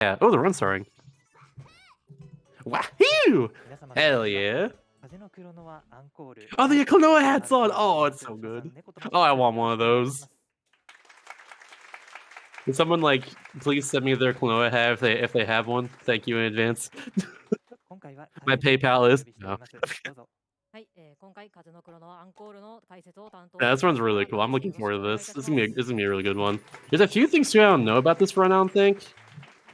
Yeah. Oh, the run starting. Wahoo! Hell yeah. Oh, the Klonoa hat's on. Oh, it's so good. Oh, I want one of those. Can someone like please send me their Klonoa hat if they have one? Thank you in advance. My PayPal is no. Yeah, this one's really cool. I'm looking forward to this. This is gonna be a really good one. There's a few things too I don't know about this run. I don't think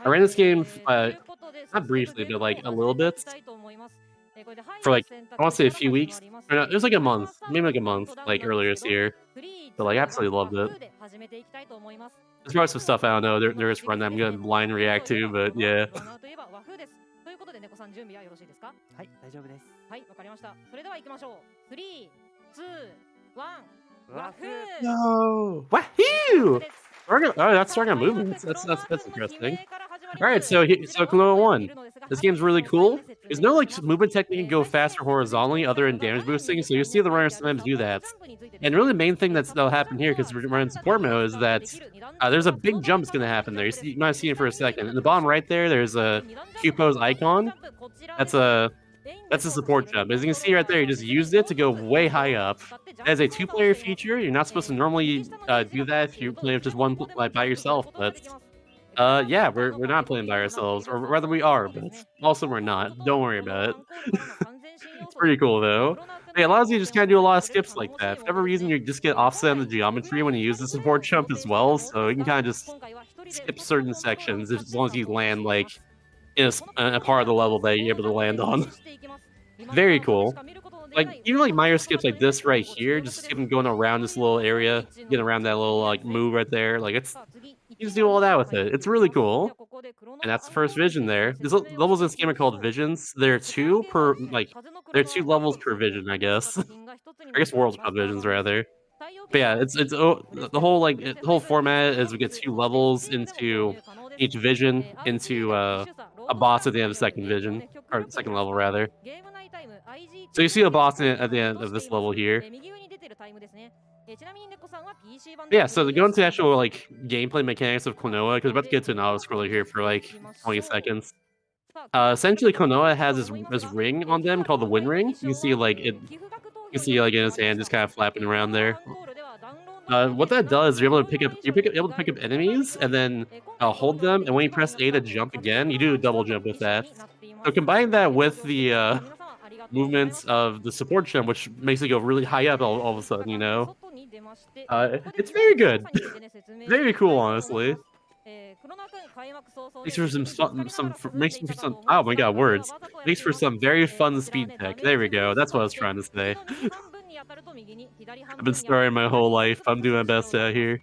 I ran this game not briefly, but like a little bit for like I want to say a few weeks. Or no, it was like a month, maybe like a month, like earlier this year. But like, I absolutely loved it. There's probably some stuff I don't know. There is run that I'm gonna blind react to, but yeah. ということで、猫さん準備はよろしいですか？はい、大丈夫です。はい、わかりました。それでは行きましょう。3、2、1、和風。No! Wahoo! Oh, that's starting on movements. That's interesting. All right, so Klonoa 1. This game's really cool. There's no like movement technique can go faster horizontally other than damage boosting, so you see the runners sometimes do that. And really the main thing that'll happen here, because we're running support mode, is that there's a big jump that's gonna happen there. You might see it for a second. In the bottom right there's a Q pose icon. That's a support jump. As you can see right there, you just used it to go way high up. As a two-player feature, you're not supposed to normally do that if you're playing with just one like by yourself, but yeah, we're not playing by ourselves, or rather we are, but also we're not. Don't worry about it. It's pretty cool though. It allows you to just kind of do a lot of skips like that. For whatever reason, you just get offset on the geometry when you use the support jump as well, so you can kind of just skip certain sections as long as you land like in a part of the level that you're able to land on. Very cool. Like even like minor skips like this right here, just skipping going around this little area, getting around that little like move right there. Like you just do all that with it. It's really cool. And that's the first vision there. These levels in this game are called visions. There are two levels per vision, I guess. I guess worlds called visions rather. But yeah, the whole the whole format is we get two levels into each vision into a boss at the end of the second vision or second level rather. So you see a boss at the end of this level here. Yeah, so to go into actual like gameplay mechanics of Klonoa, because we're about to get to an auto scroller here for like 20 seconds. Essentially, Klonoa has this ring on them called the Wind Ring. You can see like in his hand just kind of flapping around there. What that does, you're able to pick up enemies and then hold them, and when you press A to jump again, you do a double jump with that. So combine that with the movements of the support jump, which makes it go really high up all of a sudden, you know. It's very good, very cool, honestly. Makes for some oh my god, words. Makes for some very fun speed tech. There we go. That's what I was trying to say. I've been starring my whole life. I'm doing my best out here.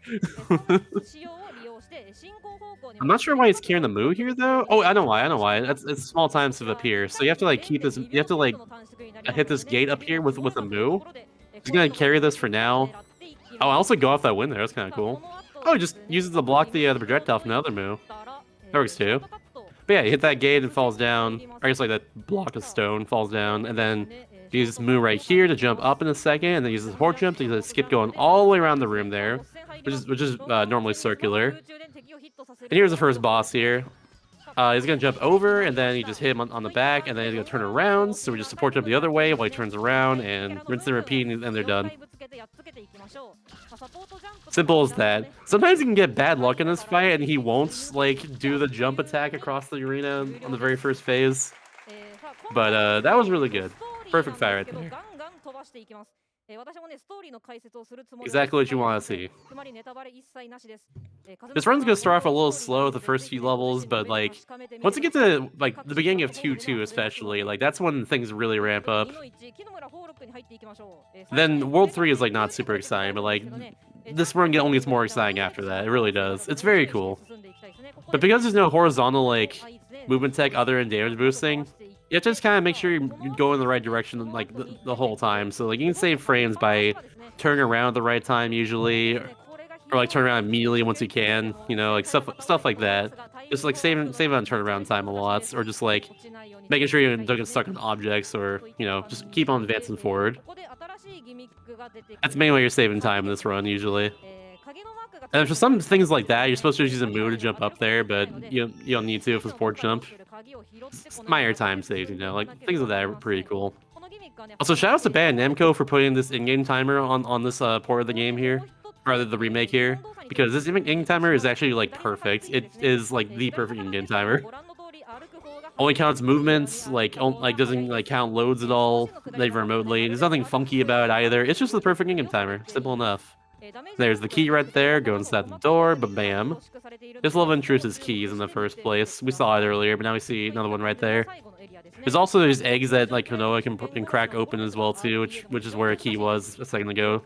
I'm not sure why he's carrying the Moo here though. Oh, I know why. I know why. It's small times to appear. So you have to like keep this. You have to like hit this gate up here with a Moo. He's gonna carry this for now. Oh, I also go off that window. That's kind of cool. Oh, he just uses to block the projectile from the other Moo. That works too. But yeah, you hit that gate and falls down. Or I guess like that block of stone falls down, and then you use this Moo right here to jump up in a second, and then use the support jump to skip going all the way around the room there, which is normally circular. And here's the first boss here. He's gonna jump over, and then you just hit him on the back, and then he's gonna turn around. So we just support jump the other way while he turns around, and rinse and repeat, and they're done. Simple as that. Sometimes you can get bad luck in this fight, and he won't like do the jump attack across the arena on the very first phase. But that was really good. Perfect fight right there. Exactly what you want to see. This run's gonna start off a little slow the first few levels, but like once you get to like the beginning of 2-2 especially, like that's when things really ramp up. Then World 3 is like not super exciting, but like this run only gets more exciting after that. It really does. It's very cool. But because there's no horizontal like movement tech other than damage boosting, you have to just kind of make sure you go in the right direction like the whole time. So like you can save frames by turning around at the right time usually, or like turn around immediately once you can. You know, like stuff like that. Just like saving on turnaround time a lot, or just like making sure you don't get stuck on objects, or you know, just keep on advancing forward. That's mainly why you're saving time in this run usually. And for some things like that, you're supposed to use a move to jump up there, but you don't need to with a sport jump. Minor time saves, you know, like things like that are pretty cool. Also, shout out to Bandai Namco for putting this in-game timer on this port of the game here, or the remake here, because this in-game timer is actually like perfect. It is like the perfect in-game timer. Only counts movements, like doesn't like count loads at all, like remotely. There's nothing funky about it either. It's just the perfect in-game timer. Simple enough. There's the key right there. Go inside the door, but bam. This level intrudes keys in the first place. We saw it earlier, but now we see another one right there. There's also these eggs that like Klonoa can crack open as well too, which is where a key was a second ago.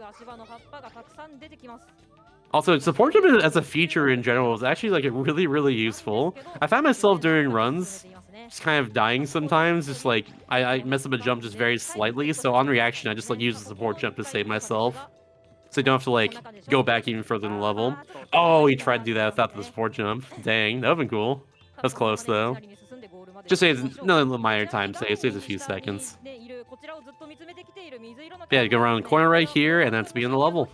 Also, support jump as a feature in general is actually like really useful. I found myself during runs just kind of dying sometimes. Just like I mess up a jump just very slightly, so on reaction I just like use the support jump to save myself. So you don't have to like go back even further in the level. Oh, he tried to do that without the support jump. Dang, that would've been cool. That's close though. Just saves another minor time save, saves a few seconds. Yeah, go around the corner right here, and that's begin the level.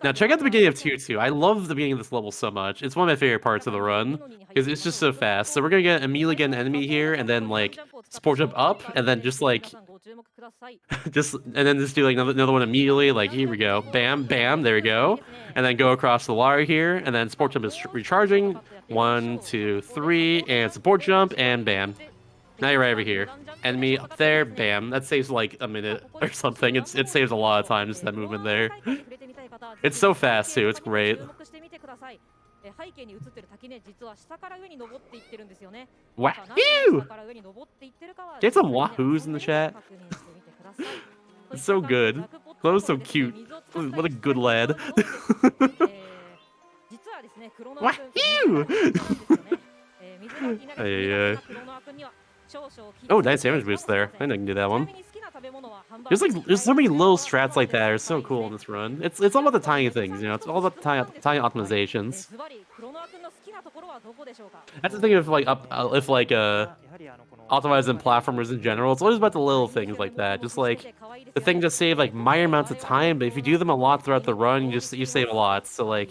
Now check out the beginning of Tier 2. I love the beginning of this level so much. It's one of my favorite parts of the run, because it's just so fast. So we're gonna immediately get an enemy here, and then like support jump up, and then just like just do like another one immediately. Like here we go, bam, bam, there we go, and then go across the water here, and then support jump is recharging. 1, 2, 3, and support jump, and bam. Now you're right over here. Enemy up there, bam. That saves like a minute or something. It saves a lot of time just that movement there. It's so fast too. It's great. Wahoo! Get some wahoos in the chat. It's so good. Klonoa's so cute. What a good lad. Wahoo! Oh, nice damage boost there. I can do that one. There's so many little strats like that. Are so cool in this run. It's all about the tiny things, you know. It's all about the tiny optimizations. That's the thing of like optimizing platformers in general. It's always about the little things like that. Just like the thing to save like minor amounts of time, but if you do them a lot throughout the run, you save a lot. So like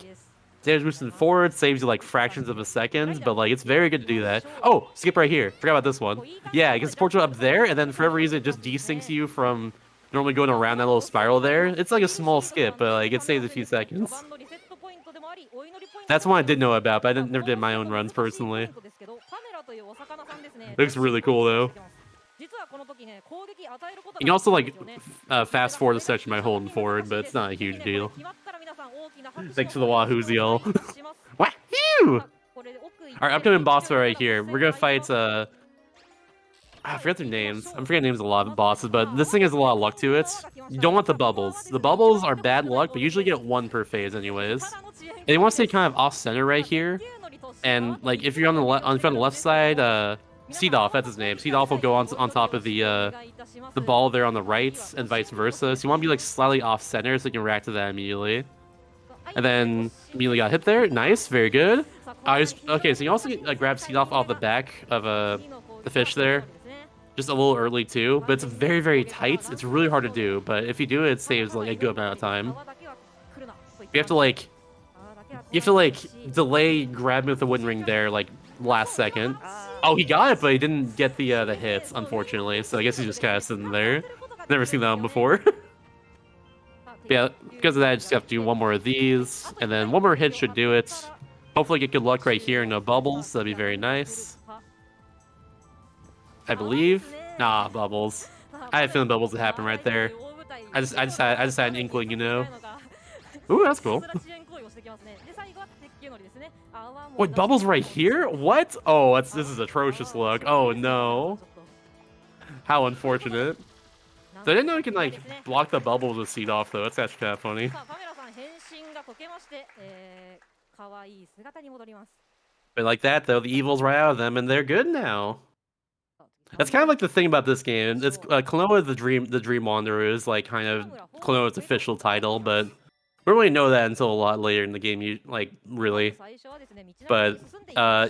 damage boosting forward saves you like fractions of a second, but like it's very good to do that. Oh, skip right here. Forgot about this one. Yeah, it gets support up there, and then for every reason it just desyncs you from normally going around that little spiral there. It's like a small skip, but like it saves a few seconds. That's one I did know about, but I never did my own runs personally. Looks really cool though. You can also like fast forward a section by holding forward, but it's not a huge deal. Thanks for the wahoos, y'all. Wahoo! Our upcoming boss right here. We're gonna fight I forget their names. I'm forgetting names of a lot of bosses, but this thing has a lot of luck to it. You don't want the bubbles. The bubbles are bad luck, but usually get one per phase anyways. And you want to stay kind of off-center right here. And like if you're on the left side, Seedoff, that's his name. Seedoff will go on top of the ball there on the right, and vice versa. So you want to be like slightly off-center so you can react to that immediately. And then immediately got hit there. Nice, very good. Okay, so you also grab Seedoff off the back of the fish there. Just a little early too, but it's very tight. It's really hard to do, but if you do it, it saves like a good amount of time. You have to like delay grabbing with the wooden ring there like last second. Oh, he got it, but he didn't get the hits, unfortunately. So I guess he's just kind of sitting there. Never seen that one before. Yeah, because of that, I just have to do one more of these, and then one more hit should do it. Hopefully get good luck right here, no bubbles. That'd be very nice. I believe. Nah, bubbles. I had a feeling bubbles would happen right there. I just had an inkling, you know. Ooh, that's cool. Wait, bubbles right here? What? Oh, this is atrocious luck. Oh no. How unfortunate. So I didn't know you can like block the bubbles with Seedoff though. That's actually kind of funny. But like that though, the evil's right out of them, and they're good now. That's kind of like the thing about this game. It's Klonoa the Dream Wanderer is like kind of Klonoa's official title, but we don't really know that until a lot later in the game. Really. But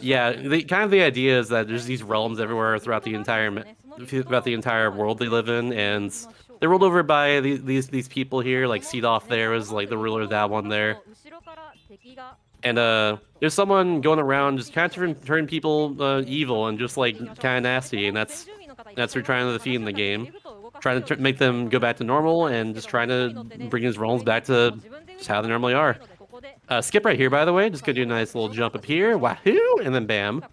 yeah, the idea is that there's these realms everywhere throughout the entire world they live in, and They're ruled over by these people here. Like Seedoff there is like the ruler of that one there. And there's someone going around just kind of turning people evil and just like kind of nasty, and that's what we're trying to defeat in the game. Trying to make them go back to normal and just trying to bring his realms back to just how they normally are. Skip right here, by the way. Just gonna do a nice little jump up here. Wahoo! And then bam.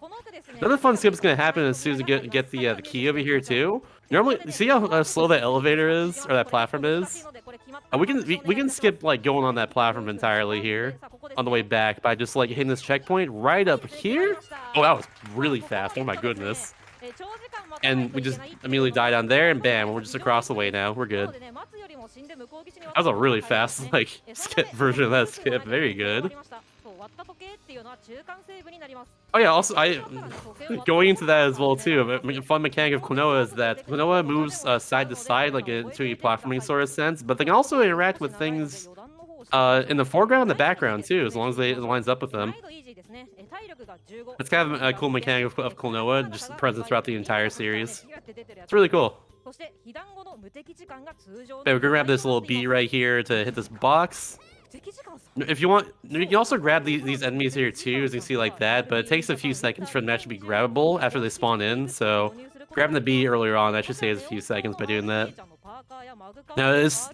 Another fun skip is gonna happen as soon as we get the key over here too. Normally, you see how slow that elevator is, or that platform is? We can skip like going on that platform entirely here on the way back by just like hitting this checkpoint right up here. Oh, that was really fast. Oh my goodness. And we just immediately die down there, and bam, we're just across the way now. We're good. That was a really fast like skip version of that skip. Very good. Oh yeah, also going into that as well too. A fun mechanic of Klonoa is that Klonoa moves side to side like into a platforming sort of sense, but they can also interact with things in the foreground and the background too, as long as it lines up with them. It's kind of a cool mechanic of Klonoa, just present throughout the entire series. It's really cool. Okay, we're gonna grab this little bee right here to hit this box. If you want, you can also grab these enemies here too, as you can see like that, but it takes a few seconds for them to actually be grabbable after they spawn in, so grabbing the bee earlier on, that should save us a few seconds by doing that. Now, is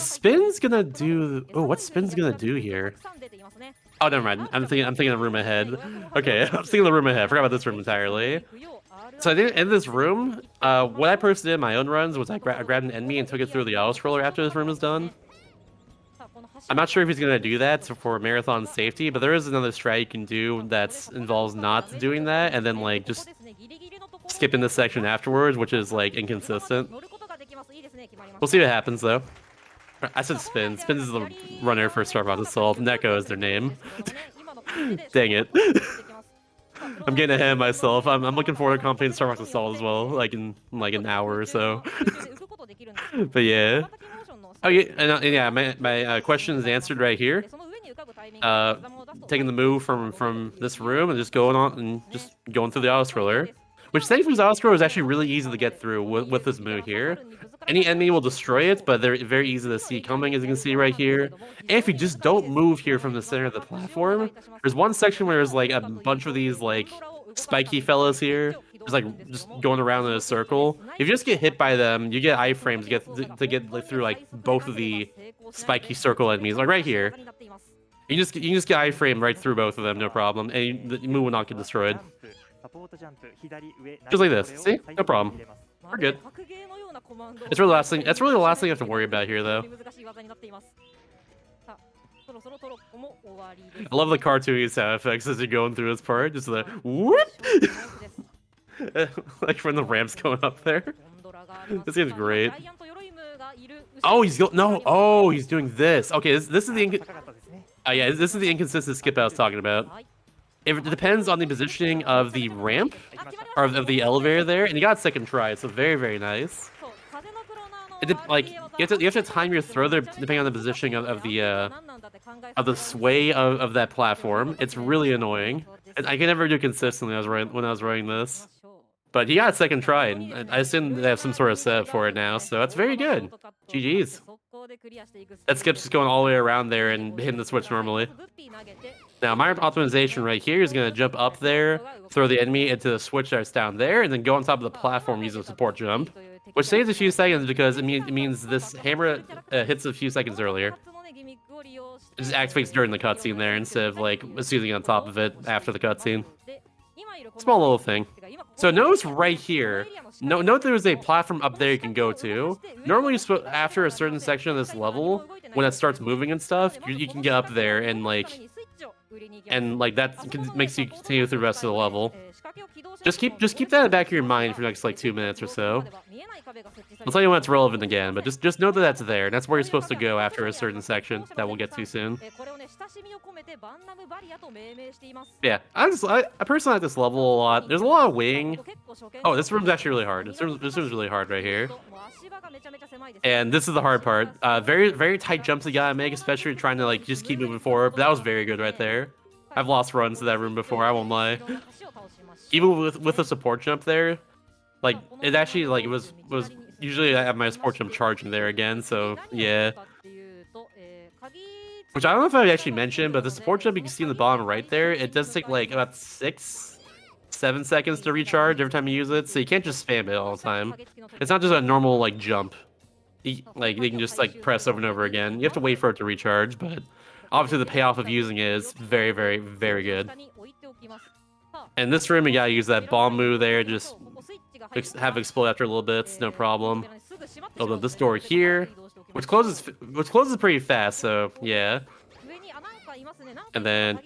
Spin's gonna do... Oh, what's Spin's gonna do here? Oh, never mind. I'm thinking of the room ahead. Okay, I'm thinking of the room ahead. I forgot about this room entirely. So I think in this room, what I personally did in my own runs was I grabbed an enemy and took it through the auto scroller after this room is done. I'm not sure if he's going to do that for marathon safety, but there is another strat you can do that involves not doing that and then like just skipping this section afterwards, which is like inconsistent. We'll see what happens though. I said Spin. Spin is the runner for Starbox Assault. Neko is their name. Dang it. I'm getting ahead of myself. I'm looking forward to completing Starbox Assault as well, like in like an hour or so. But yeah. Oh yeah, my question is answered right here. Taking the move from this room and just going on and just going through the auto scroller, which thankfully the auto scroller is actually really easy to get through with this move here. Any enemy will destroy it, but they're very easy to see coming, as you can see right here. And if you just don't move here from the center of the platform, there's one section where there's like a bunch of these like spiky fellas here, just going around in a circle. If you just get hit by them, you get iframes to get like, through like both of the spiky circle enemies, like right here. You can just get iframe right through both of them, no problem, and the move will not get destroyed. Just like this. See? No problem. We're good. It's really the last thing. That's really the last thing you have to worry about here, though. I love the cartoony sound effects as you're going through this part. Just the whoop, like when the ramp's going up there. This game's great. Oh, he's doing this. Okay, this is the yeah, this is the inconsistent skip I was talking about. It depends on the positioning of the ramp or of the elevator there, and you got a second try, so very, very nice. Like you have to time your throw there depending on the positioning of the sway of that platform. It's really annoying. I can never do it consistently when I was writing this. But he got a second try, and I assume they have some sort of setup for it now, so that's very good. GG's. That skip's just going all the way around there and hitting the switch normally. Now, my optimization right here is going to jump up there, throw the enemy into the switch that's down there, and then go on top of the platform using a support jump, which saves a few seconds because it means this hammer hits a few seconds earlier. It just activates during the cutscene there instead of like seizing on top of it after the cutscene. Small little thing. So notice right here, note there's a platform up there you can go to. Normally, after a certain section of this level, when it starts moving and stuff, you can get up there and like that makes you continue through the rest of the level. Just keep that in the back of your mind for the next like 2 minutes or so. I'll tell you when it's relevant again, but just know that that's there. And that's where you're supposed to go after a certain section that we'll get to soon. Yeah, I personally like this level a lot. There's a lot of wing. Oh, this room's actually really hard. This room's really hard right here. And this is the hard part. Very, very tight jumps you gotta make, especially trying to like just keep moving forward. But that was very good right there. I've lost runs to that room before, I won't lie. Even with a support jump there, like it actually like it was usually I have my support jump charging there again, so yeah. Which I don't know if I actually mentioned, but the support jump you can see in the bottom right there, it does take like about 6-7 seconds to recharge every time you use it, so you can't just spam it all the time. It's not just a normal like jump. Like you can just like press over and over again. You have to wait for it to recharge, but obviously the payoff of using it is very, very, very good. And this room, you gotta use that bomb move there, just have it explode after a little bit, it's no problem. Open up this door here, which closes pretty fast, so yeah. And then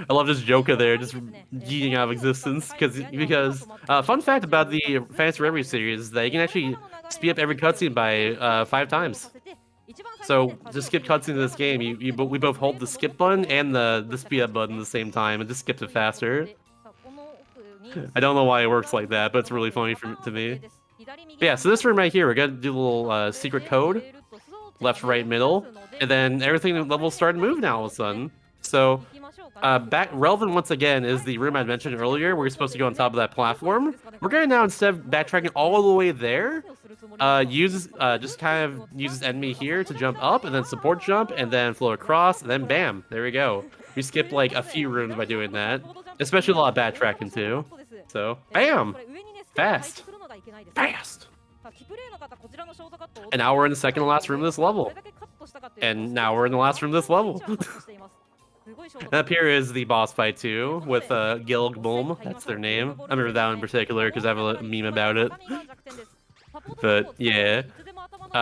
I love this Joker there, just yeeting out of existence, because fun fact about the Phantasy Reverie series is that you can actually speed up every cutscene by 5 times. So just skip cutscenes in this game. We both hold the skip button and the speed up button at the same time, and just skips it faster. I don't know why it works like that, but it's really funny to me. But yeah, so this room right here, we're gonna do a little secret code, left, right, middle, and then everything in the level started to move now all of a sudden. So back relevant once again is the room I mentioned earlier, where you're supposed to go on top of that platform. We're gonna now, instead of backtracking all the way there, just kind of use this enemy here to jump up, and then support jump, and then float across, and then bam, there we go. We skipped like a few rooms by doing that, especially a lot of backtracking too. So bam, fast. And now we're in the second to last room of this level. And now we're in the last room of this level. And up here is the boss fight too, with Gilgboom, that's their name. I remember that one in particular because I have a meme about it. But yeah.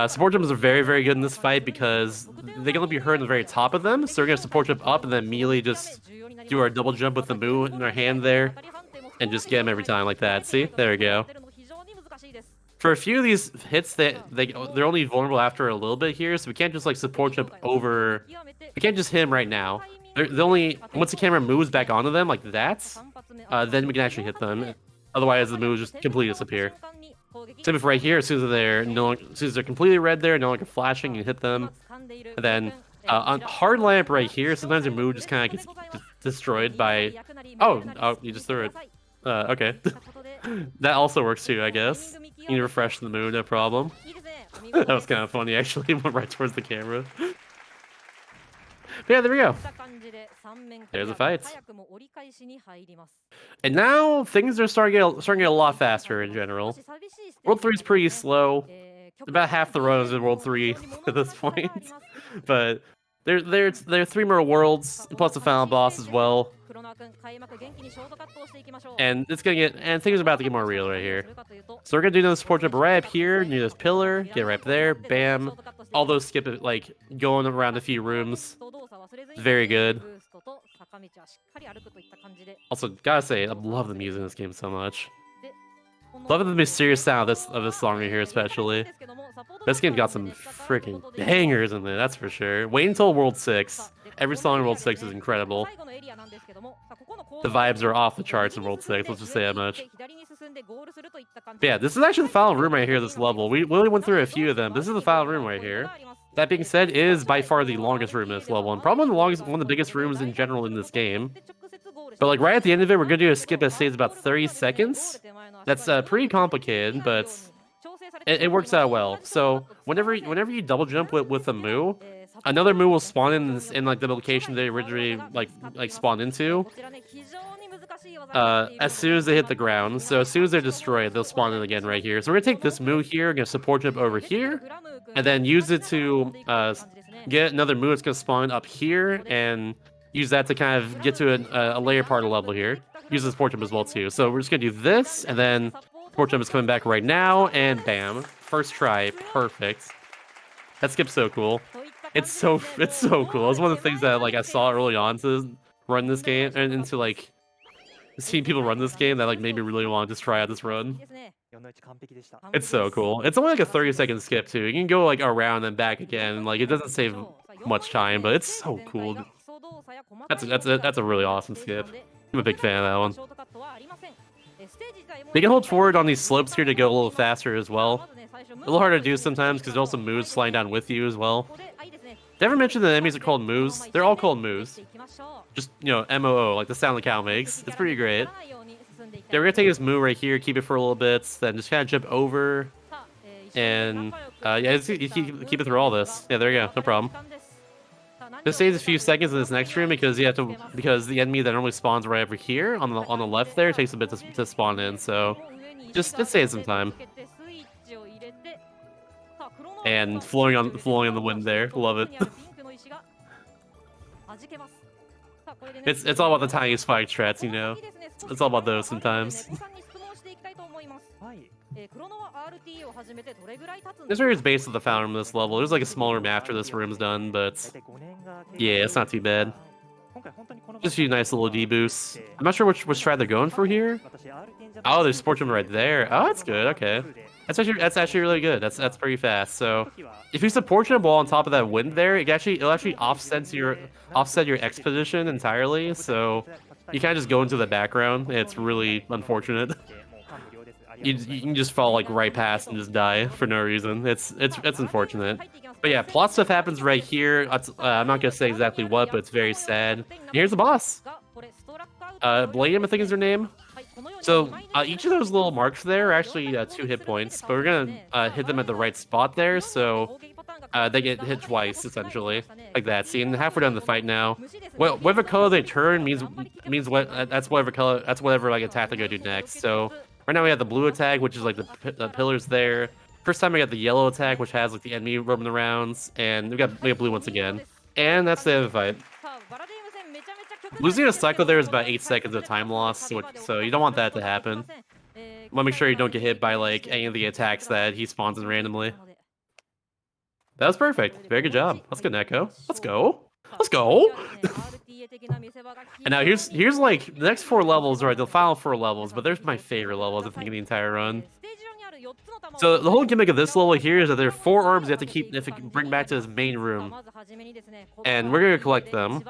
Support jumps are very, very good in this fight because they can only be heard in the very top of them, so we're gonna support jump up and then immediately just do our double jump with the Moo in our hand there, and just get them every time like that. See? There we go. For a few of these hits, they're only vulnerable after a little bit here, so we can't just like support jump over. We can't just hit them right now. They're only once the camera moves back onto them like that, then we can actually hit them. Otherwise, the moves just completely disappear. Same with right here. As soon as they're completely red there, no longer flashing, you hit them. And then on hard lamp right here, sometimes your move just kind of gets destroyed by. Oh, you just threw it. Okay. That also works too, I guess. You can refresh the mood, no problem. That was kind of funny, actually. Went right towards the camera. But yeah, there we go. There's the fights. And now things are starting to get a lot faster in general. World 3 is pretty slow. About half the runs in World 3 at this point. But there are 3 more worlds, plus the final boss as well. And things are about to get more real right here. So we're gonna do another support jump right up here near this pillar, get right up there, bam. All those skip it, like going around a few rooms. Very good. Also, gotta say, I love the music in this game so much. Love the mysterious sound of this song right here, especially. This game got some freaking bangers in there, that's for sure. Wait until World 6. Every song in World 6 is incredible. The vibes are off the charts in World 6, let's just say that much. But yeah, this is actually the final room right here, this level. We only went through a few of them. This is the final room right here. That being said, it is by far the longest room in this level, and probably one of the biggest rooms in general in this game. But like right at the end of it, we're gonna do a skip that saves about 30 seconds. That's pretty complicated, but it works out well. So whenever you double jump with a Moo, another Moo will spawn in like the location they originally like spawned into. As soon as they hit the ground, so as soon as they're destroyed, they'll spawn in again right here. So we're gonna take this Moo here, gonna support jump over here, and then use it to get another Moo that's gonna spawn up here, and use that to kind of get to a layer part of the level here. Use the support jump as well too. So we're just gonna do this, and then support jump is coming back right now, and bam, first try, perfect. That skip's so cool. It's so cool. It's one of the things that like I saw early on to run this game, and into like seeing people run this game that like made me really want to just try out this run. It's so cool. It's only like a 30-second skip too. You can go like around and back again, and like it doesn't save much time, but it's so cool. That's a really awesome skip. I'm a big fan of that one. They can hold forward on these slopes here to go a little faster as well. A little harder to do sometimes because there's also moves sliding down with you as well. Did I ever mention that enemies are called moves? They're all called moves. Just, you know, M-O-O, like the sound the cow makes. It's pretty great. Yeah, we're gonna take this move right here, keep it for a little bit, then just kind of jump over, and yeah, keep it through all this. Yeah, there you go, no problem. Just saves a few seconds in this next room because the enemy that normally spawns right over here on the left there takes a bit to spawn in, so just saves some time. And flowing on the wind there, love it. It's all about the tiny spike strats, you know. It's all about those sometimes. This area is based on the fountain room this level. There's like a smaller room after this room's done, but yeah, it's not too bad. Just a few nice little D-boosts. I'm not sure which strat they're going for here. Oh, there's Sport Jump right there. Oh, that's good. Okay, that's actually really good. That's pretty fast. So if you support jump while on top of that wind there, it'll actually offset your X position entirely. So you kind of just go into the background. It's really unfortunate. You can just fall like right past and just die for no reason. It's unfortunate. But yeah, plot stuff happens right here. I'm not gonna say exactly what, but it's very sad. And here's the boss. Blame, I think is her name. So each of those little marks there are actually 2 hit points, but we're gonna hit them at the right spot there, so they get hit twice essentially, like that. See, and halfway down the fight now, whatever color they turn means that's whatever like attack they go do next. So right now we have the blue attack, which is like the pillars there. First time we got the yellow attack, which has like the enemy roaming around, and we got blue once again. And that's the end of the fight. Losing a cycle there is about 8 seconds of time loss, so you don't want that to happen. Want to make sure you don't get hit by like any of the attacks that he spawns in randomly. That was perfect. Very good job. Let's go, Neko. Let's go. Let's go. And now here's like the next 4 levels, right? The final 4 levels, but there's my favorite levels I think in the entire run. So the whole gimmick of this level here is that there are 4 orbs you have to bring back to this main room, and we're gonna collect them.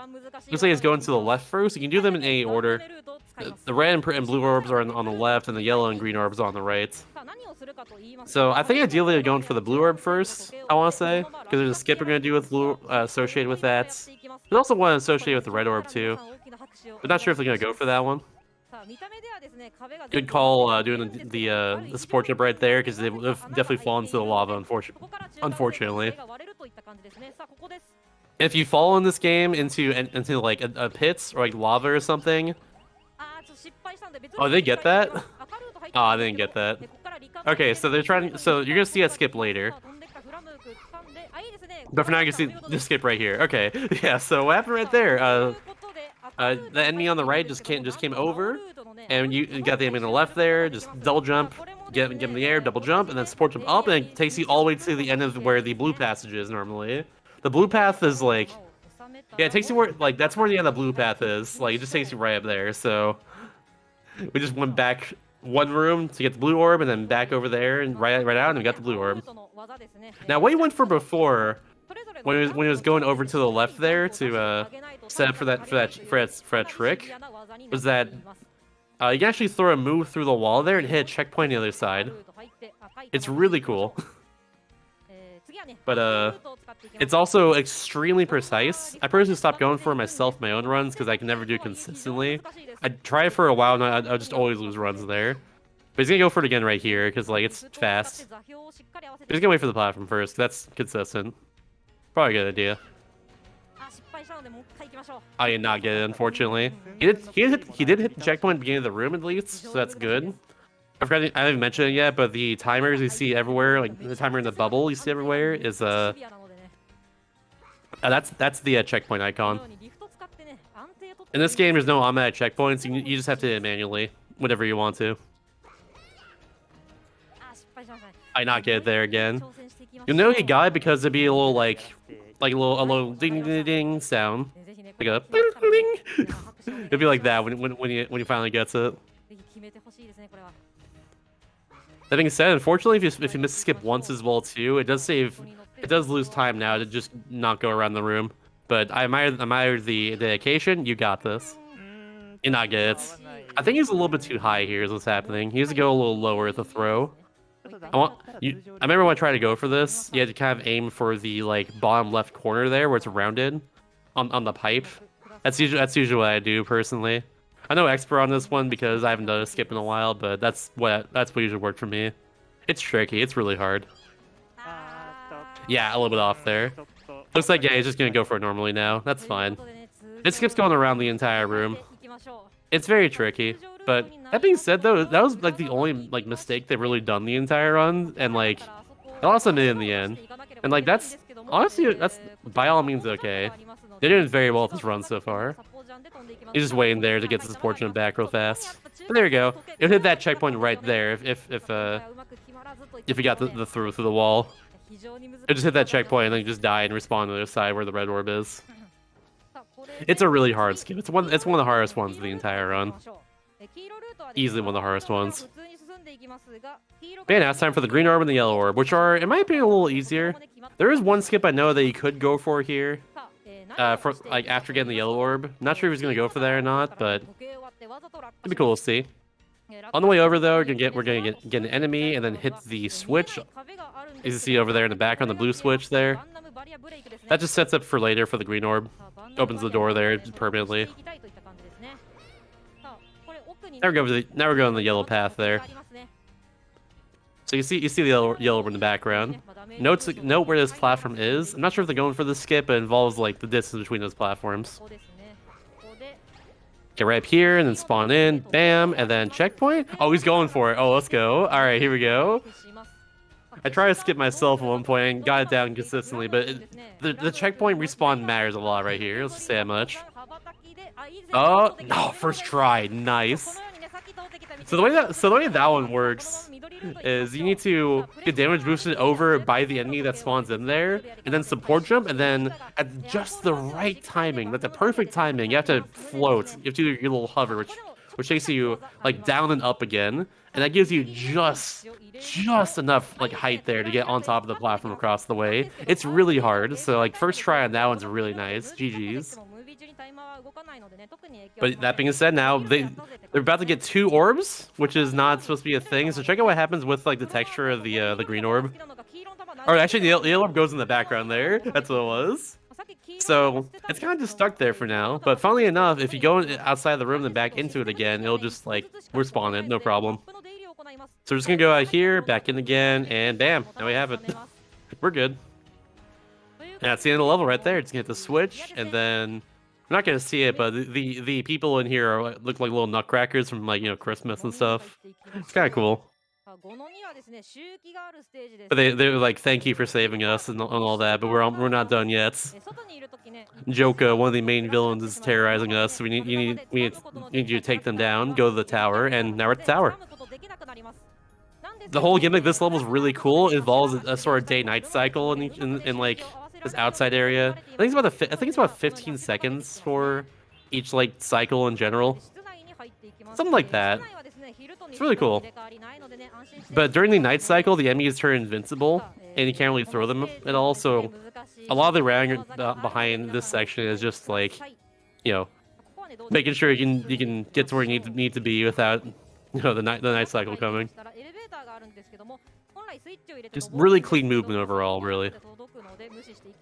Looks like it's going to the left first. You can do them in any order. The red and blue orbs are on the left, and the yellow and green orbs are on the right. So I think ideally they're going for the blue orb first, I want to say, because there's a skip we're gonna do with blue associated with that. There's also one associated with the red orb too. But not sure if they're gonna go for that one. Good call doing the support jump right there, because they've definitely fallen into the lava, unfortunately. If you fall in this game into like a pit or like lava or something. Oh, they get that? Oh, I didn't get that. Okay, so they're trying. So you're gonna see that skip later. But for now, you can see the skip right here. Okay, yeah. So what happened right there? The enemy on the right just came over, and you got the enemy on the left there. Just double jump, get him in the air, double jump, and then support jump up, and it takes you all the way to the end of where the blue passage is normally. The blue path is like, yeah, it takes you where that's where the end of the blue path is. Like it just takes you right up there. So we just went back 1 room to get the blue orb, and then back over there and right out, and we got the blue orb. Now what you went for before, when he was going over to the left there to set up for that trick, was that you can actually throw a move through the wall there and hit a checkpoint on the other side. It's really cool. But it's also extremely precise. I personally stopped going for it myself, my own runs, because I can never do it consistently. I tried for a while, and I just always lose runs there. But he's gonna go for it again right here, because like it's fast. But he's gonna wait for the platform first. That's consistent. Probably a good idea. I did not get it, unfortunately. He did hit the checkpoint at the beginning of the room at least, so that's good. I haven't mentioned it yet, but the timers you see everywhere, like the timer in the bubble you see everywhere, is that's the checkpoint icon. In this game, there's no automatic checkpoints. You just have to hit it manually, whatever you want to. I not get it there again. You know you got it because it'd be a little like a little ding ding ding sound, like a ding. It'd be like that when he finally gets it. That being said, unfortunately, if you miss skip once as well too, it does lose time now to just not go around the room. But I admire the dedication. You got this. You not get it. I think he's a little bit too high here. Is what's happening. He needs to go a little lower at the throw. I remember when I tried to go for this, you had to kind of aim for the like bottom left corner there where it's rounded on the pipe. That's usually what I do personally. I know expert on this one because I haven't done a skip in a while, but that's what usually worked for me. It's tricky. It's really hard. Yeah, a little bit off there. Looks like, yeah, he's just gonna go for it normally now. That's fine. It skips going around the entire room. It's very tricky. But that being said, though, that was like the only like mistake they've really done the entire run, and like they lost a minute in the end. And like that's honestly that's by all means okay. They're doing very well with this run so far. He's just waiting there to get this fortune back real fast. But there you go. It hit that checkpoint right there if he got the through the wall. It just hit that checkpoint and then you just die and respawn on the other side where the red orb is. It's a really hard skip. It's one of the hardest ones of the entire run. Easily one of the hardest ones. But yeah, now it's time for the green orb and the yellow orb, which are, in my opinion, a little easier. There is one skip I know that you could go for here. For like after getting the yellow orb. Not sure if he's gonna go for that or not, but it'd be cool to see. On the way over though, we're gonna get an enemy and then hit the switch. As you see over there in the background, the blue switch there. That just sets up for later for the green orb. Opens the door there permanently. Now we're going the yellow path there. So you see the yellow orb in the background. Note where this platform is. I'm not sure if they're going for the skip, but it involves like the distance between those platforms. Get right up here and then spawn in, bam, and then checkpoint. Oh, he's going for it. Oh, let's go. All right, here we go. I tried to skip myself at one point and got it down consistently, but the checkpoint respawn matters a lot right here. Let's just say that much. Oh, no, first try, nice. So the way that one works is you need to get damage boosted over by the enemy that spawns in there, and then support jump, and then at just the right timing, like the perfect timing, you have to float. You have to do your little hover, which takes you like down and up again, and that gives you just enough like height there to get on top of the platform across the way. It's really hard, so like first try on that one's really nice. GG's. But that being said, now they're about to get 2 orbs, which is not supposed to be a thing. So check out what happens with like the texture of the green orb. Or actually, the yellow orb goes in the background there. That's what it was. So it's kind of just stuck there for now. But funnily enough, if you go outside the room and back into it again, it'll just like respawn it, no problem. So we're just gonna go out here, back in again, and bam, now we have it. We're good. And that's the end of the level right there. It's gonna hit the switch, and then I'm not gonna see it, but the people in here look like little nutcrackers from like Christmas and stuff. It's kind of cool. But they're like, thank you for saving us and all that, but we're not done yet. Joka, one of the main villains, is terrorizing us. So we need you to take them down, go to the tower, and now we're at the tower. The whole gimmick of this level is really cool. It involves a sort of day-night cycle in like this outside area. I think it's about 15 seconds for each like cycle in general. Something like that. It's really cool. But during the night cycle, the enemies turn invincible, and you can't really throw them at all. So a lot of the routing behind this section is just like, making sure you can get to where you need to be without the night cycle coming. Just really clean movement overall, really.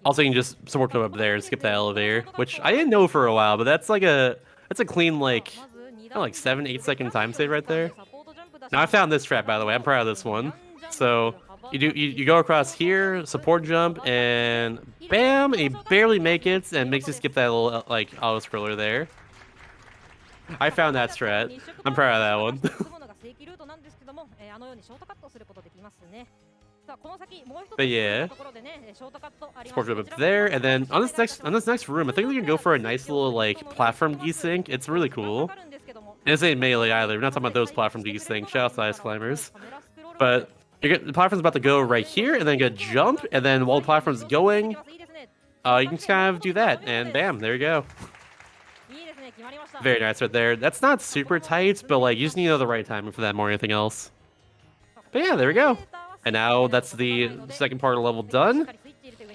Also, you can just support them up there and skip that elevator, which I didn't know for a while, but that's a clean like 7-8 second time save right there. Now I found this trap, by the way. I'm proud of this one. So you go across here, support jump, and bam, you barely make it, and makes you skip that little like auto scroller there. I found that strat. I'm proud of that one. But yeah, support jump up there, and then on this next room, I think we can go for a nice little like platform desync. It's really cool. And this ain't melee either. We're not talking about those platform desync. Shout out to Ice Climbers. But the platform's about to go right here, and then you get jump, and then while the platform's going, you can just kind of do that, and bam, there you go. Very nice right there. That's not super tight, but like you just need to know the right timing for that more than anything else. But yeah, there we go. And now that's the second part of the level done.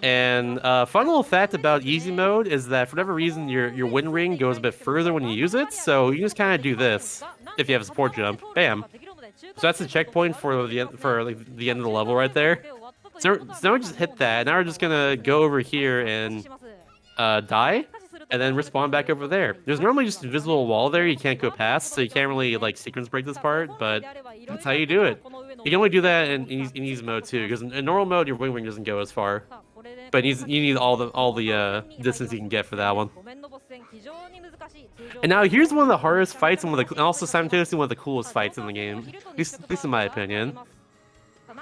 And fun little fact about easy mode is that for whatever reason your win ring goes a bit further when you use it, so you just kind of do this if you have a support jump. Bam. So that's the checkpoint for the end of the level right there. So now we just hit that. Now we're just gonna go over here and die. and then respawn back over there. There's normally just a invisible wall there you can't go past, so you can't really like sequence break this part, but that's how you do it. You can only do that in easy mode too, because in normal mode your wing doesn't go as far. But you need all the distance you can get for that one. And now here's one of the hardest fights and also simultaneously one of the coolest fights in the game, at least in my opinion.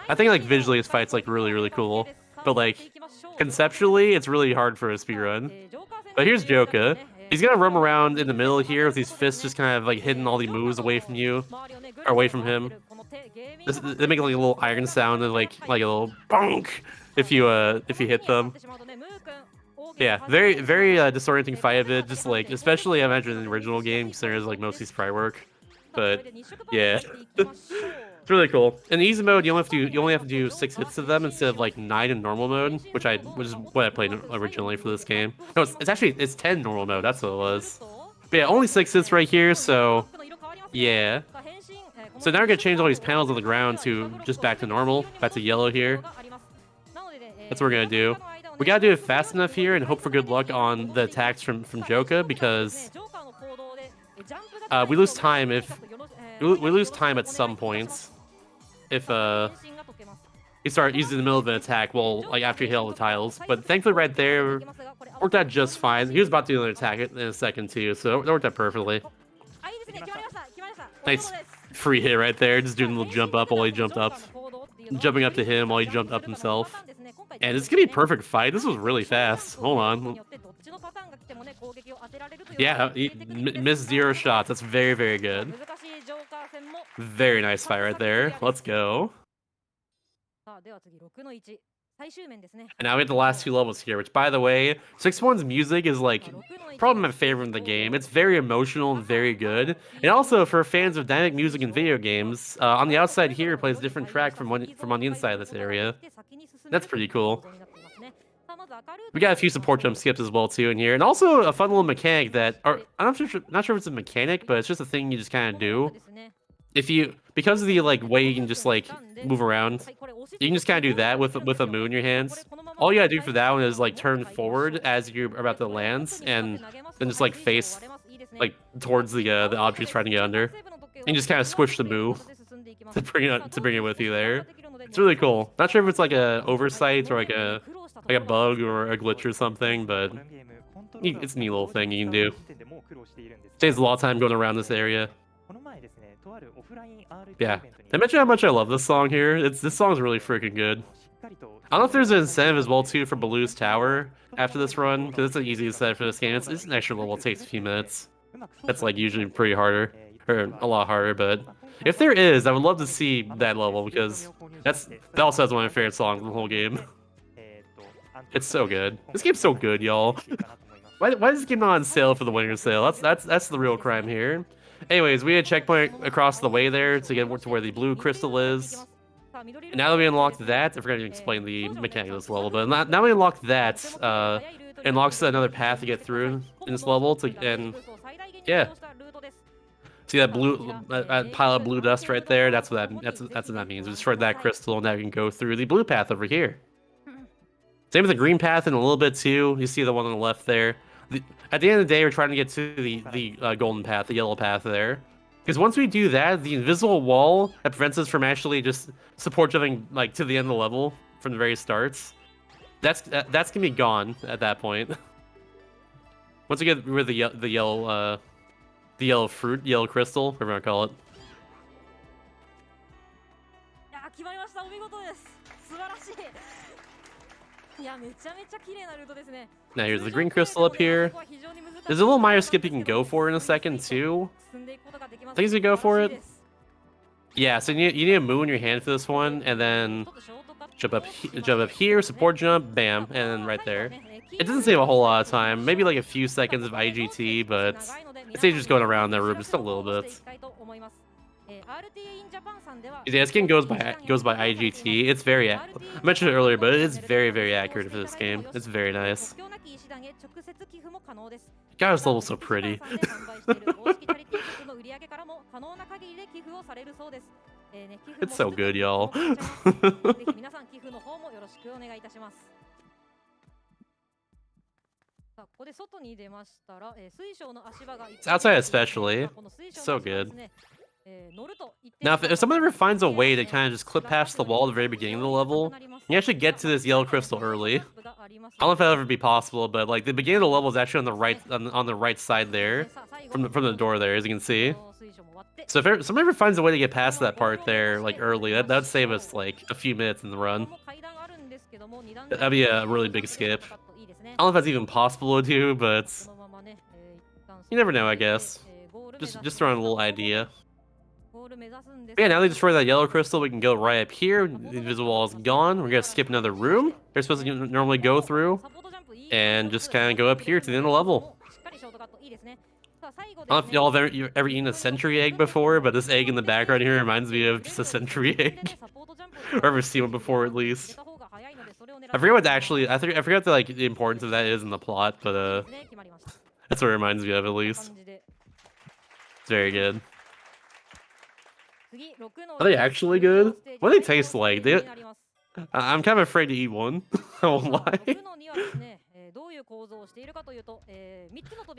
I think like visually this fight's like really cool, but like conceptually it's really hard for a speedrun. But here's Joka. He's gonna roam around in the middle here with these fists just kind of like hitting all the moves away from you, or away from him. They make like a little iron sound and like a little bonk if you hit them. Yeah, very disorienting fight of it. Just like, especially I imagine in the original game, considering like mostly sprite work. But yeah, it's really cool. In easy mode, you only have to do 6 hits to them instead of like 9 in normal mode, which is what I played originally for this game. No, it's 10 normal mode. That's what it was. But yeah, only 6 hits right here. So yeah. So now we're gonna change all these panels on the ground to just back to normal, back to yellow here. That's what we're gonna do. We gotta do it fast enough here and hope for good luck on the attacks from Joka, because we lose time we lose time at some points if you start using the middle of an attack like after you hit all the tiles. But thankfully right there worked out just fine. He was about to do another attack in a second too, so it worked out perfectly. Nice free hit right there, just doing a little jump up while he jumped up. Jumping up to him while he jumped up himself. And it's gonna be a perfect fight. This was really fast. Hold on. Yeah, he missed 0 shots. That's very good. Very nice fight right there. Let's go. And now we have the last 2 levels here, which, by the way, 6-1's music is like probably my favorite in the game. It's very emotional and very good. And also for fans of dynamic music in video games, on the outside here it plays a different track from on the inside of this area. That's pretty cool. We got a few support jump skips as well too in here, and also a fun little mechanic that, I'm not sure if it's a mechanic, but it's just a thing you just kind of do. Because of the like way you can just like move around, you can just kind of do that with a move in your hands. All you gotta do for that one is like turn forward as you're about to land, and then just like face like towards the object trying to get under, and just kind of squish the move to bring it with you there. It's really cool. Not sure if it's like a oversight or like a bug or a glitch or something, but it's a neat little thing you can do. Saves a lot of time going around this area. Yeah, I mentioned how much I love this song here. This song's really freaking good. I don't know if there's an incentive as well too for Baloo's Tower after this run, because it's an easy incentive for this game. It's an extra level. It takes a few minutes. That's like usually pretty harder, or a lot harder. But if there is, I would love to see that level, because that also has one of my favorite songs in the whole game. It's so good. This game's so good, y'all. Why is this game not on sale for the winter sale? That's the real crime here. Anyways, we had a checkpoint across the way there to get to where the blue crystal is. And now that we unlocked that, I forgot to explain the mechanic of this level, but now we unlocked that, it unlocks another path to get through in this level, and yeah. See that that pile of blue dust right there? That's what that means. We destroyed that crystal, and now you can go through the blue path over here. Same with the green path in a little bit too. You see the one on the left there. At the end of the day, we're trying to get to the golden path, the yellow path there. Because once we do that, the invisible wall that prevents us from actually just support jumping like to the end of the level from the very starts, that's gonna be gone at that point. Once we get rid of the yellow fruit, yellow crystal, whatever you want to call it. Now here's the green crystal up here. There's a little minor skip you can go for in a second too. I think he's gonna go for it. Yeah, so you need a move in your hand for this one, and then jump up here, support jump, bam, and then right there. It doesn't save a whole lot of time, maybe like a few seconds of IGT, but it's just going around that room just a little bit. Yeah, this game goes by IGT. It's very, I mentioned it earlier, but it's very accurate for this game. It's very nice. God, this level's so pretty. It's so good, y'all. It's outside especially. So good. Now, if someone ever finds a way to kind of just clip past the wall at the very beginning of the level, you actually get to this yellow crystal early. I don't know if that'll ever be possible, but like the beginning of the level is actually on the right on the right side there, from the door there, as you can see. So if someone ever finds a way to get past that part there, like early, that would save us like a few minutes in the run. That'd be a really big skip. I don't know if that's even possible to do, but you never know, I guess. Just throwing a little idea. But yeah, now they destroy that yellow crystal, we can go right up here. The invisible wall is gone. We're gonna skip another room they're supposed to normally go through, and just kind of go up here to the end of the level. I don't know if y'all have ever eaten a sentry egg before, but this egg in the background here reminds me of just a sentry egg. Or ever seen one before, at least. I forget what actually. I forgot the importance of that is in the plot, but that's what it reminds me of, at least. It's very good. Are they actually good? What do they taste like? I'm kind of afraid to eat one. I won't lie.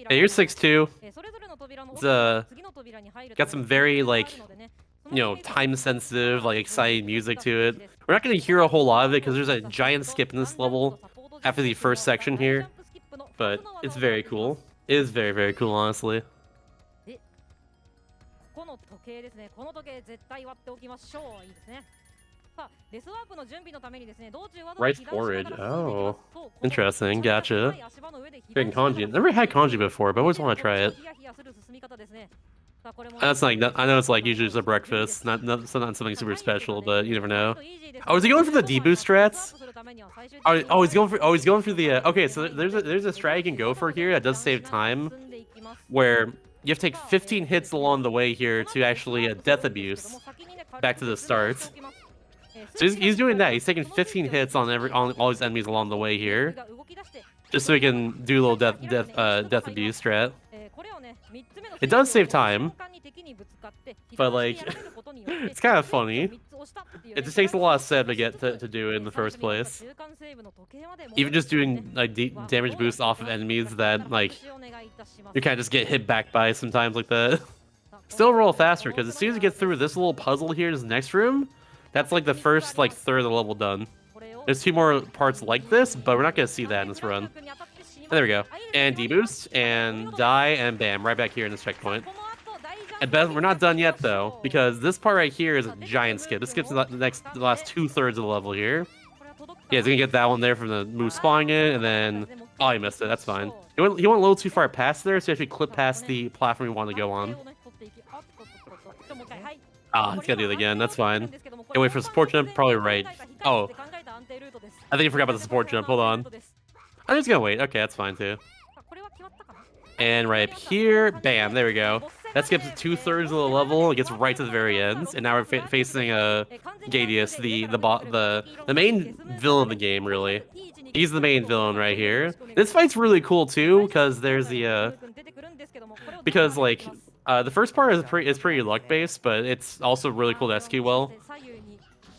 Hey, here's 6-2. It's got some very, like, you know, time-sensitive, like, exciting music to it. We're not going to hear a whole lot of it because there's a giant skip in this level after the first section here. But it's very cool. It is very, very cool, honestly. Right forward. Oh, interesting. Gotcha. Getting kanji. Never had kanji before, but I always want to try it. That's like, I know it's like usually just a breakfast, not something super special, but you never know. Oh, is he going for the deboost strats? Oh, he's going for the. Okay, so there's a strat you can go for here that does save time, where you have to take 15 hits along the way here to actually death abuse back to the start. So he's doing that. He's taking 15 hits on all his enemies along the way here, just so he can do a little death abuse strat. It does save time, but like, it's kind of funny. It just takes a lot of setup to get to do it in the first place. Even just doing like damage boosts off of enemies that like you kind of just get hit back by sometimes like that. Still roll faster because as soon as you get through this little puzzle here in this next room, that's like the first like third of the level done. There's 2 more parts like this, but we're not gonna see that in this run. And there we go. And deboost, and die, and bam, right back here in this checkpoint. And we're not done yet though, because this part right here is a giant skip. This skips the last 2/3 of the level here. Yeah, he's gonna get that one there from the move spawning it, and then oh, he missed it. That's fine. He went a little too far past there, so he actually clipped past the platform we want to go on. Ah, he's gotta do it again. That's fine. And wait for support jump. Probably right. Oh, I think I forgot about the support jump. Hold on. I'm just gonna wait. Okay, that's fine too. And right up here, bam, there we go. That skips 2/3 of the level. It gets right to the very end, and now we're facing Gadius, the main villain of the game. Really, he's the main villain right here. This fight's really cool too, because there's the the first part is pretty luck based, but it's also really cool to execute well.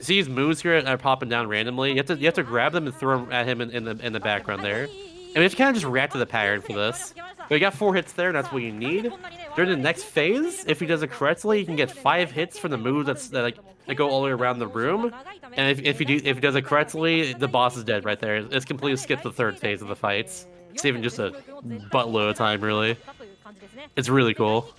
See these moves here are popping down randomly. You have to grab them and throw them at him in the background there. And we have to kind of just react to the pattern for this. But you got 4 hits there, and that's what you need. During the next phase, if he does it correctly, you can get 5 hits from the move that go all the way around the room. And if he does it correctly, the boss is dead right there. It's completely skipped the 3rd phase of the fights. It's even just a buttload of time, really. It's really cool.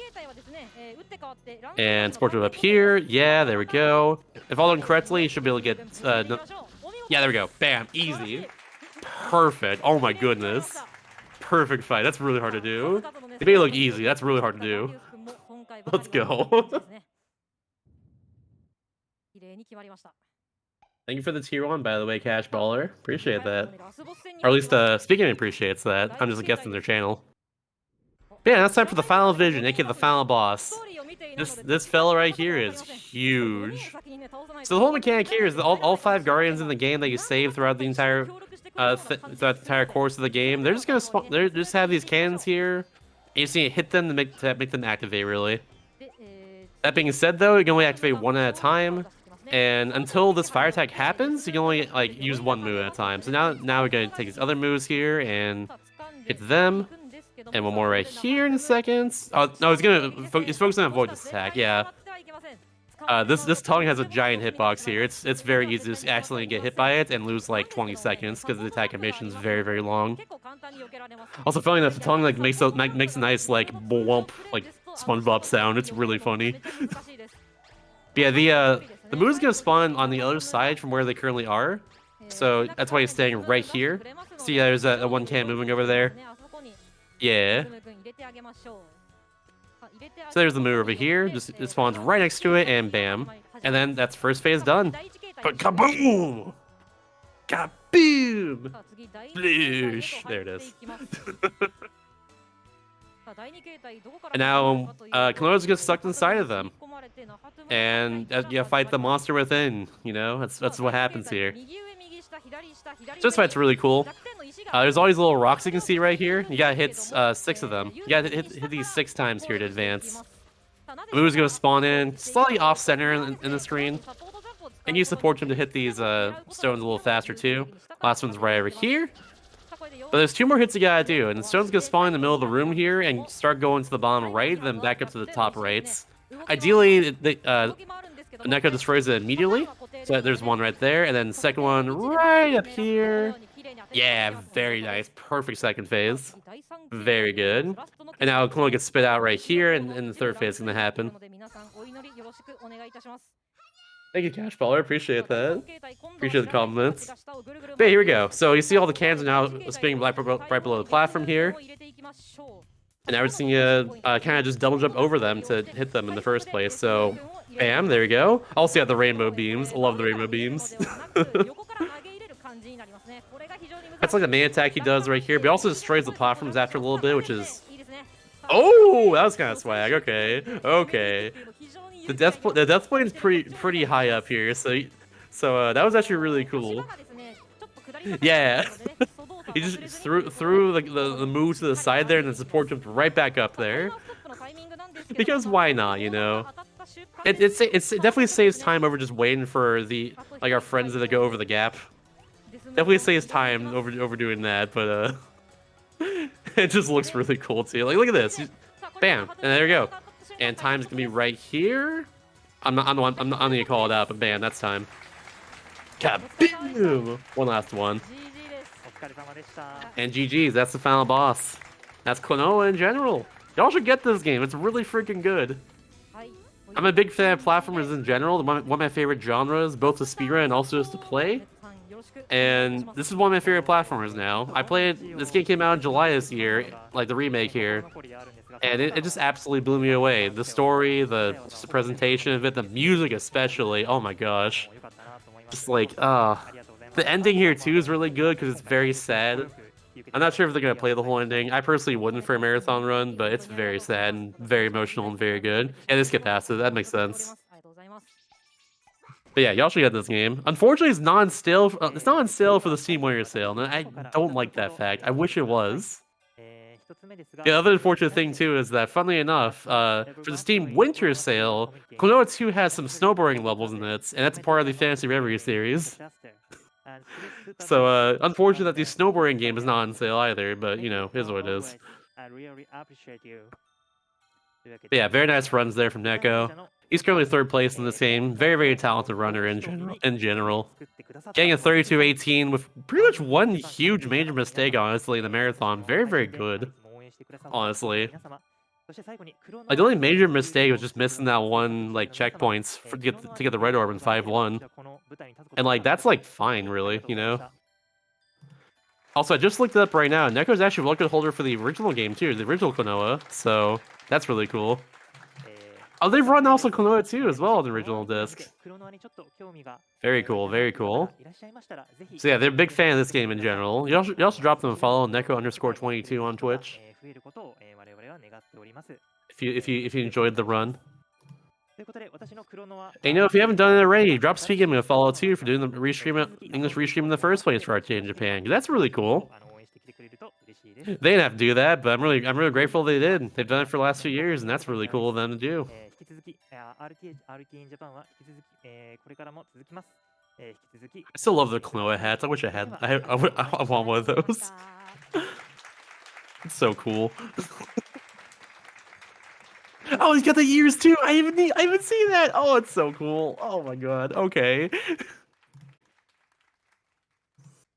And support up here. Yeah, there we go. If all done correctly, you should be able to get... Yeah, there we go. Bam. Easy. Perfect. Oh my goodness. Perfect fight. That's really hard to do. It may look easy. That's really hard to do. Let's go. Thank you for the tier 1, by the way, Cash Baller. Appreciate that. Or at least SpeedGaming appreciates that. I'm just a guest on their channel. But yeah, that's time for the final vision, aka the final boss. This fella right here is huge. So the whole mechanic here is that all 5 guardians in the game that you save throughout the entire course of the game, they're just gonna they just have these cannons here, and you just need to hit them to make them activate. Really. That being said, though, you can only activate 1 at a time, and until this fire attack happens, you can only like use 1 move at a time. So now we're gonna take these other moves here and hit them, and one more right here in a second. Oh no, he's focusing on avoid this attack. Yeah. This tongue has a giant hitbox here. It's very easy to accidentally get hit by it and lose like 20 seconds because the attack animation is very, very long. Also, funny enough, the tongue like makes a nice like womp like SpongeBob sound. It's really funny. But yeah, the move's gonna spawn on the other side from where they currently are, so that's why he's staying right here. See, there's a one can moving over there. Yeah. So there's the move over here. Just it spawns right next to it, and bam. And then that's first phase done. But kaboom! Kaboom! Bloosh! There it is. And now, Klonoa's gets stuck inside of them. And you fight the monster within, you know? That's what happens here. This fight's really cool. There's all these little rocks you can see right here. You gotta hit 6 of them. You gotta hit these 6 times here to advance. The move's gonna spawn in, slightly off-center in the screen. And use support him to hit these stones a little faster too. Last one's right over here. But there's 2 more hits you gotta do, and the stone's gonna spawn in the middle of the room here and start going to the bottom right, then back up to the top right. Ideally, Neko destroys it immediately. So there's one right there, and then the second one right up here. Yeah, very nice. Perfect second phase. Very good. And now Klonoa gets spit out right here, and the third phase is gonna happen. Thank you, Cash Baller. Appreciate that. Appreciate the compliments. But here we go. So you see all the cans are now spinning right below the platform here. And now we're seeing kind of just double jump over them to hit them in the first place. So, bam, there we go. Also, have the rainbow beams. I love the rainbow beams. That's like the main attack he does right here. But he also destroys the platforms after a little bit, which is... Oh, that was kind of swag. Okay, okay. The death point is pretty high up here, so that was actually really cool. Yeah, he just threw like the move to the side there, and then support jumped right back up there. Because why not, you know? It definitely saves time over just waiting for our friends to go over the gap. Definitely saves time over doing that, but it just looks really cool too. Like look at this, bam, and there you go. And time's gonna be right here. I'm not gonna call it out, but bam, that's time. Kaboom! One last one. And GG's, that's the final boss. That's Klonoa in general. Y'all should get this game, it's really freaking good. I'm a big fan of platformers in general, one of my favorite genres, both to speedrun and also just to play. And this is one of my favorite platformers now. This game came out in July this year, like the remake here. And it just absolutely blew me away. The story, the presentation of it, the music especially, oh my gosh. Just like, the ending here too is really good because it's very sad. I'm not sure if they're going to play the whole ending. I personally wouldn't for a marathon run, but it's very sad and very emotional and very good. Yeah, this get past it, that makes sense. But yeah, y'all should get this game. Unfortunately, it's not on sale for the Steam Winter Sale, and I don't like that fact. I wish it was. The other unfortunate thing too is that, funnily enough, for the Steam Winter Sale, Klonoa 2 has some snowboarding levels in it, and that's a part of the Phantasy Reverie series. So, unfortunate that the snowboarding game is not on sale either, but, you know, here's what it is. But yeah, very nice runs there from Neko. He's currently 3rd place in this game. Very, very talented runner in general. Getting a 32-18 with pretty much one huge major mistake, honestly, in the marathon. Very, very good, honestly. Like, the only major mistake was just missing that one, like, checkpoints to get the red orb in 5-1. And, like, that's, like, fine, really, you know? Also, I just looked it up right now. Neko's actually record holder for the original game, too. The original Klonoa. So, that's really cool. Oh, they've run also Klonoa 2 as well on the original disc. Very cool, very cool. So yeah, they're a big fan of this game in general. You also drop them a follow, Neko_22 on Twitch. If you enjoyed the run. And, you know, if you haven't done it already, drop SpeedGaming a follow too for doing the English restream in the first place for RTA In Japan. That's really cool. They didn't have to do that, but I'm really grateful they did. They've done it for the last few years, and that's really cool of them to do. I still love the Klonoa hats. I wish I want one of those. It's so cool. Oh, he's got the ears too. I haven't seen that. Oh, it's so cool. Oh my god. Okay.